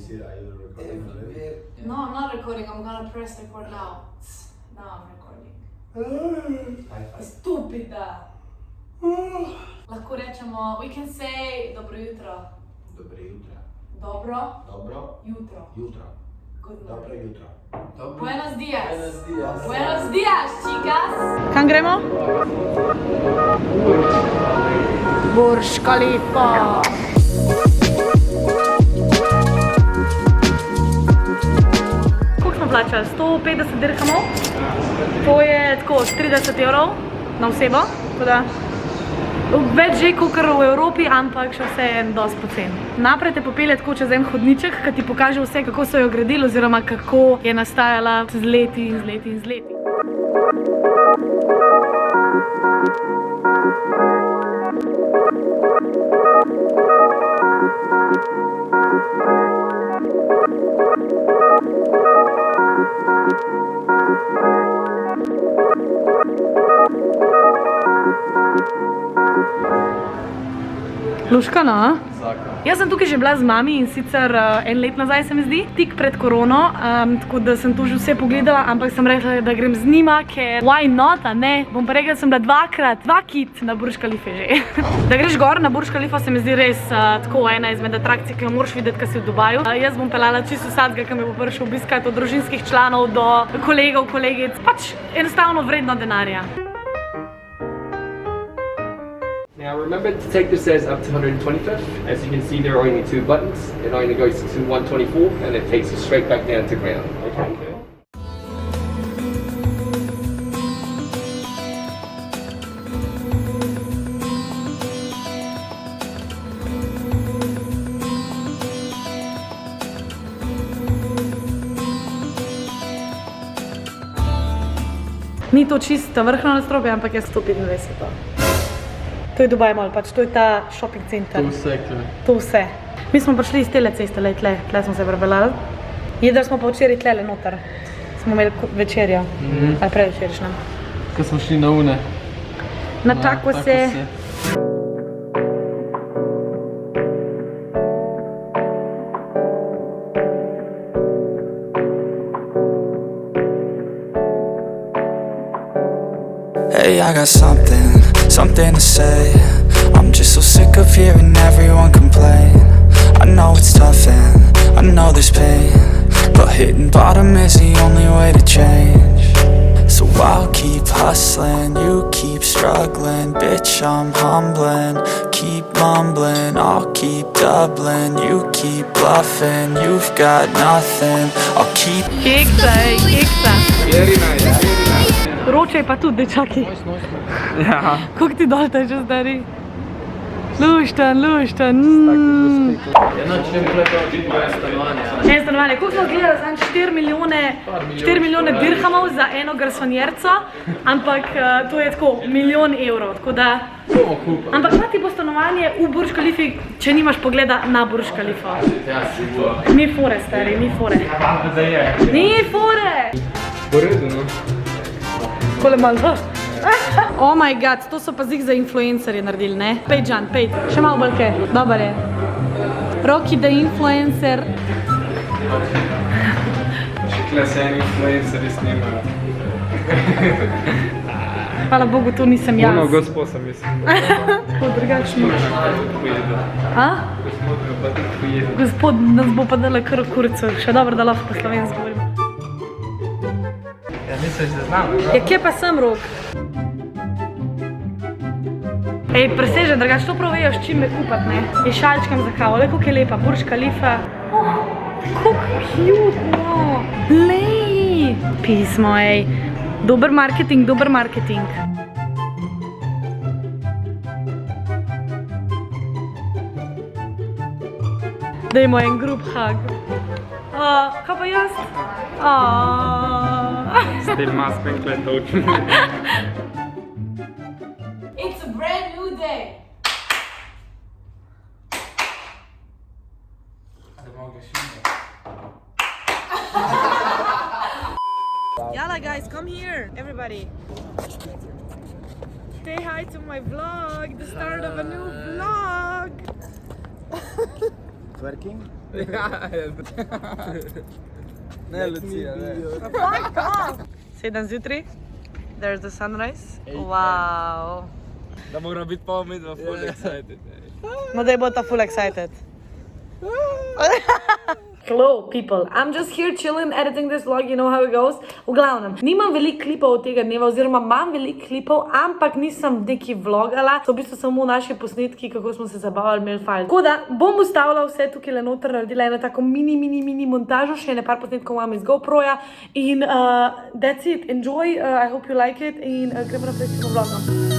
see that you're recording already. No, I'm not recording. I'm gonna press record now. Now I'm recording. Stupida. Lahko rečemo, we can say dobro jutro. Dobro jutro. Dobro Dobro jutro. jutro. Good Dobro morning. jutro. Buenos dias. Buenos dias. Buenos dias, chicas. Kam gremo? Burj Khalifa. Koliko smo plačali? 150 dirhamov. To je tako 30 evrov na osebo. Več že kakor v Evropi, ampak še vse je dosti poceni. Naprej te popelje tako čez en hodniček, ki ti pokaže vse, kako so jo gradili oziroma kako je nastajala z leti in z leti in z leti. Luška, no? Jaz sem tukaj že bila z mami in sicer en let nazaj se mi zdi, tik pred korono, tako da sem tu že vse pogledala, ampak sem rekla, da grem z njima, ker why not, a ne? Bom pa rekla, da sem bila dvakrat na Burj Khalife že. Da greš gor na Burj Khalifa se mi zdi res tako ena izmed atrakcij, ki jo moraš videti, ko si v Dubaju. Jaz bom peljala čisto vsakega, ki me bo prišel obiskat, od družinskih članov do kolegov, kolegic, pač enostavno vredno denarja. Now remember to take the stairs up to 125th. As you can see, there are only 2 buttons. It only goes to 124 and it takes you straight back down to ground. Okay. Ni to čisto vrhno nadstropje, ampak je 125. To je Dubaj Mall, pač to je ta shopping center. To vse, kle. To vse. Mi smo prišli iz tele ceste, tle smo se prepeljali. Jedli smo pa včeraj tlele noter. Smo imeli večerjo, ali predvečerišnjo. Ko smo šli na une. Na tako se. Hey, I got something to say. I'm just so sick of hearing everyone complain. I know it's tough and I know there's pain, but hitting bottom is the only way to change. So I'll keep hustling, you keep struggling. Bitch, I'm humbling, keep mumbling. I'll keep doubling, you keep bluffing. You've got nothing, I'll keep... Keksa. Very nice. Vroče je pa tudi, dečaki. Ja. Koliko ti dol teče, stari? Luštan. Eno, če bi gledal, vidim moje stanovanje. En stanovanje. Koliko smo gledali za 4 milijone dirhamov za eno garsonjerco, ampak to je tako, milijon evrov, tako da... Ampak šta ti bo stanovanje v Burj Khalifi, če nimaš pogleda na Burj Khalifa? Ja, sigurno. Ni fore, stari, ni fore. Da je. Ni fore! Po redu, no. Kole malo. Oh my god, to so pa zik za influencerje naredili, ne? Pej, Džan, pej. Še malo bolke. Dobar je. Rocky the influencer. Še kle se en influenceri snimajo. Hvala Bogu, to nisem jaz. Ono gospo sem mislim. Tako drugačno. Pojedo. A? Gospod me pa tudi pojedo. Gospod nas bo pa dala kar kurcu. Še dobro, da lahko po slovensko govorim. Ja, misliš, da znam? Ja, kje pa sem, Rok? Ej, presežem, drugač, to prav vejo, s čim me kupat, ne? Je šalčkam za kavo, le, koliko je lepa, Burj Khalifa. Oh, koliko cute, no. Lej. Pismo, ej. Dober marketing. Dajmo en group hug. Kaj pa jaz? S tem maskem kleto oči. It's a brand new day. Yalla guys, come here, everybody. Say hi to my vlog, the start of a new vlog. Twerking? Ne, Lucija, ne. Fuck off! 7 zjutraj, there's the sunrise. Wow. Da mora biti pomidva full excited. No, da bo ta full excited. Hello people, I'm just here chilling, editing this vlog, you know how it goes. V glavnem, nimam veliko klipov od tega dneva, oziroma imam veliko klipov, ampak nisem neki vlogala. So v bistvu samo naši posnetki, kako smo se zabavali, imeli fajn. Tako da bom ustavila vse tukaj le noter, naredila eno tako mini montažo, še ene par posnetkov imam iz GoProja. In that's it, enjoy, I hope you like it in gremo naprej s tem vlogom.